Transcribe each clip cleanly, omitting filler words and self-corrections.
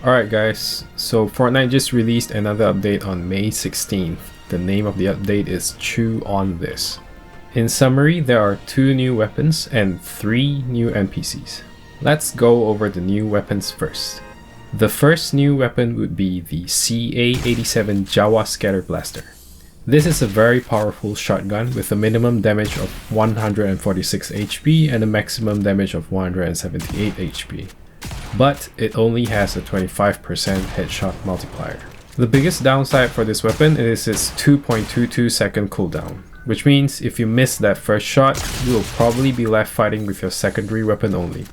Alright guys, so Fortnite just released another update on May 16th. The name of the update is Chew on This. In summary, there are 2 new weapons and 3 new NPCs. Let's go over the new weapons first. The first new weapon would be the CA-87 Jawa Scatter Blaster. This is a very powerful shotgun with a minimum damage of 146 HP and a maximum damage of 178 HP. But it only has a 25% headshot multiplier. The biggest downside for this weapon is its 2.22 second cooldown, which means if you miss that first shot, you will probably be left fighting with your secondary weapon only.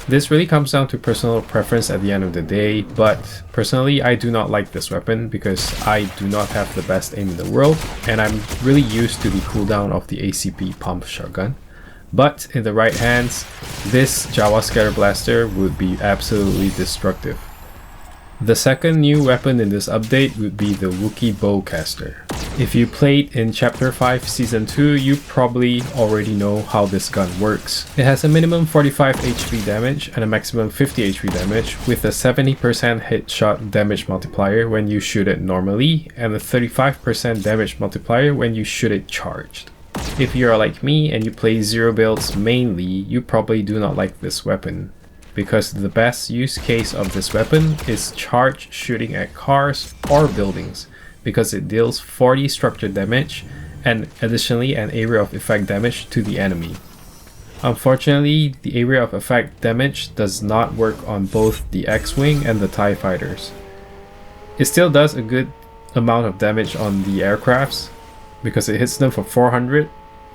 This really comes down to personal preference at the end of the day, but personally I do not like this weapon because I do not have the best aim in the world and I'm really used to the cooldown of the ACP pump shotgun. But in the right hands, this Jawa Scatter Blaster would be absolutely destructive. The second new weapon in this update would be the Wookie Bowcaster. If you played in Chapter 5 Season 2, you probably already know how this gun works. It has a minimum 45 HP damage and a maximum 50 HP damage with a 70% headshot damage multiplier when you shoot it normally and a 35% damage multiplier when you shoot it charged. If you are like me and you play Zero Builds mainly, you probably do not like this weapon, because the best use case of this weapon is charged shooting at cars or buildings, because it deals 40 structure damage and additionally an area of effect damage to the enemy. Unfortunately, the area of effect damage does not work on both the X-Wing and the TIE fighters. It still does a good amount of damage on the aircrafts, because it hits them for 400,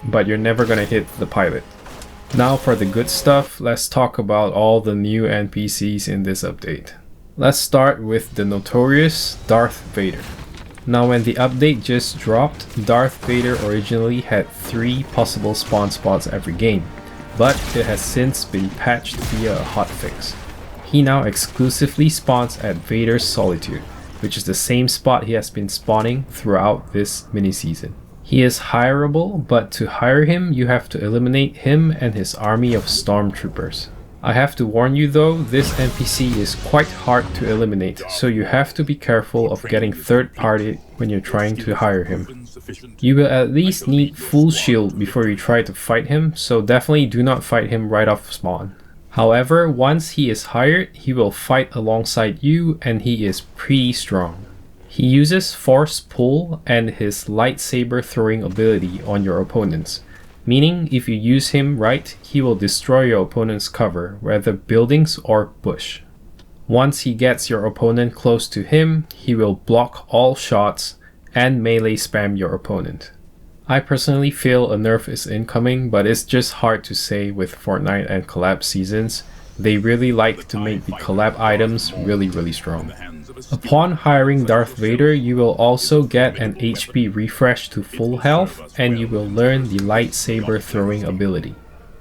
but you're never gonna hit the pilot. Now for the good stuff, let's talk about all the new NPCs in this update. Let's start with the notorious Darth Vader. Now when the update just dropped, Darth Vader originally had 3 possible spawn spots every game, but it has since been patched via a hotfix. He now exclusively spawns at Vader's Solitude, which is the same spot he has been spawning throughout this mini-season. He is hireable, but to hire him, you have to eliminate him and his army of stormtroopers. I have to warn you though, this NPC is quite hard to eliminate, so you have to be careful of getting third party when you're trying to hire him. You will at least need full shield before you try to fight him, so definitely do not fight him right off spawn. However, once he is hired, he will fight alongside you and he is pretty strong. He uses Force Pull and his lightsaber throwing ability on your opponents, meaning if you use him right, he will destroy your opponent's cover, whether buildings or bush. Once he gets your opponent close to him, he will block all shots and melee spam your opponent. I personally feel a nerf is incoming, but it's just hard to say with Fortnite and collab seasons. They really like to make the collab items really strong. Upon hiring Darth Vader, you will also get an HP refresh to full health and you will learn the lightsaber throwing ability.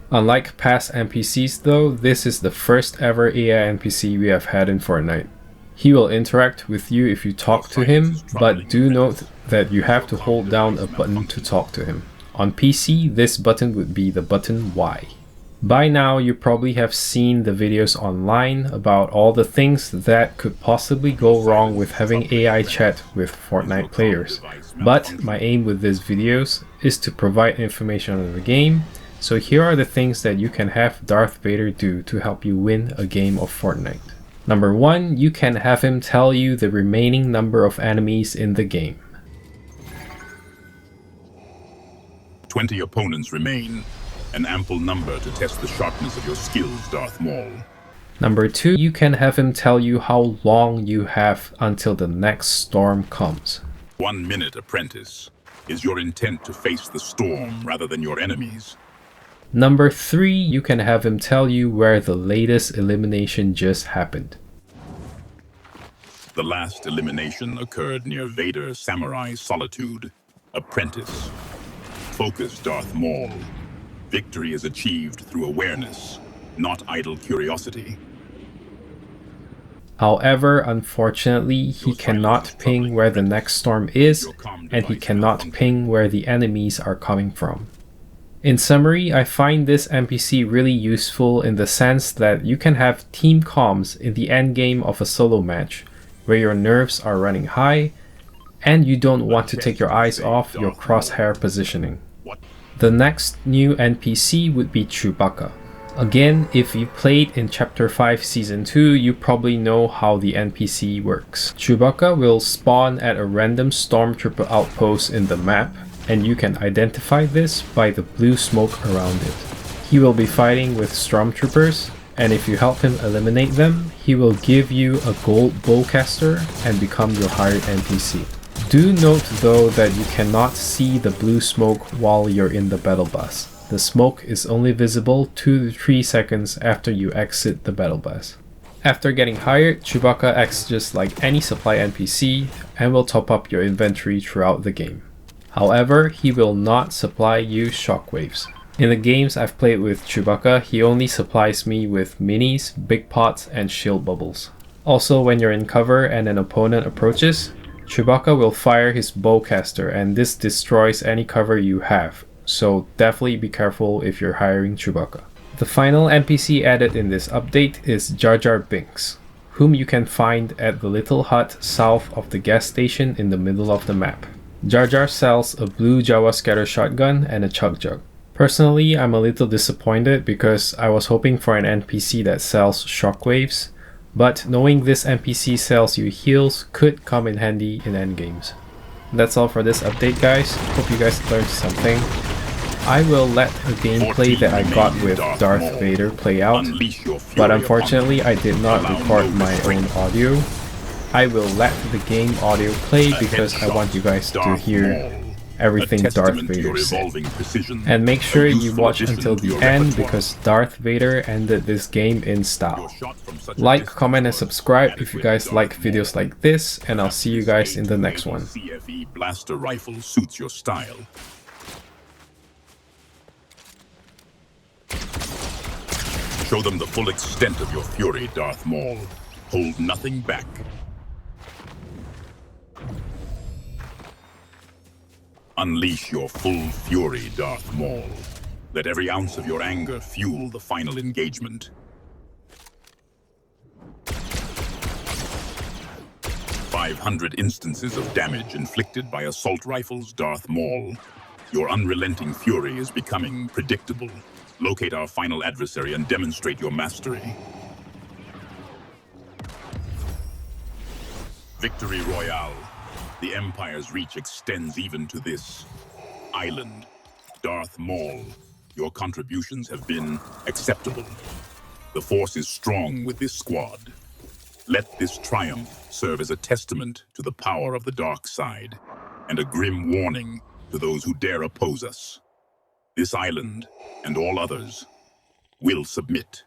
Unlike past NPCs though, this is the first ever AI NPC we have had in Fortnite. He will interact with you if you talk to him, but do note that you have to hold down a button to talk to him. On PC, this button would be the button Y. By now, you probably have seen the videos online about all the things that could possibly go wrong with having AI chat with Fortnite players. But my aim with these videos is to provide information on the game, so here are the things that you can have Darth Vader do to help you win a game of Fortnite. Number 1, you can have him tell you the remaining number of enemies in the game. 20 opponents remain, an ample number to test the sharpness of your skills, Darth Maul. Number 2, you can have him tell you how long you have until the next storm comes. 1 minute, apprentice. Is your intent to face the storm rather than your enemies? Number 3, you can have him tell you where the latest elimination just happened. The last elimination occurred near Vader Samurai Solitude. Apprentice. Focus, Darth Maul. Victory is achieved through awareness, not idle curiosity. However, unfortunately, he cannot ping where the next storm is, and he cannot ping where the enemies are coming from. In summary, I find this NPC really useful in the sense that you can have team comms in the endgame of a solo match, where your nerves are running high, and you don't want to take your eyes off your crosshair positioning. The next new NPC would be Chewbacca. Again, if you played in Chapter 5 Season 2, you probably know how the NPC works. Chewbacca will spawn at a random stormtrooper outpost in the map, and you can identify this by the blue smoke around it. He will be fighting with stormtroopers, and if you help him eliminate them, he will give you a gold bowcaster and become your hired NPC. Do note though that you cannot see the blue smoke while you're in the battle bus. The smoke is only visible 2 to 3 seconds after you exit the battle bus. After getting hired, Chewbacca acts just like any supply NPC and will top up your inventory throughout the game. However, he will not supply you shockwaves. In the games I've played with Chewbacca, he only supplies me with minis, big pots, and shield bubbles. Also, when you're in cover and an opponent approaches, Chewbacca will fire his bowcaster, and this destroys any cover you have, so definitely be careful if you're hiring Chewbacca. The final NPC added in this update is Jar Binks, whom you can find at the little hut south of the gas station in the middle of the map. Jar sells a blue Jawa scatter shotgun and a chug jug. Personally, I'm a little disappointed because I was hoping for an NPC that sells shockwaves, but knowing this NPC sells you heals could come in handy in endgames. That's all for this update, guys. Hope you guys learned something. I will let the gameplay that I got with Darth Vader play out, but unfortunately I did not record my own audio. I will let the game audio play because I want you guys to hear everything Darth Vader said. And make sure you watch until the end because Darth Vader ended this game in style. Like, comment, and subscribe if you guys like videos like this, and I'll see you guys in the next one. CFE blaster rifle suits your style. Show them the full extent of your fury, Darth Maul. Hold nothing back. Unleash your full fury, Darth Maul. Let every ounce of your anger fuel the final engagement. 500 instances of damage inflicted by assault rifles, Darth Maul. Your unrelenting fury is becoming predictable. Locate our final adversary and demonstrate your mastery. Victory Royale. The Empire's reach extends even to this island. Darth Maul, your contributions have been acceptable. The Force is strong with this squad. Let this triumph serve as a testament to the power of the dark side, and a grim warning to those who dare oppose us. This island, and all others, will submit.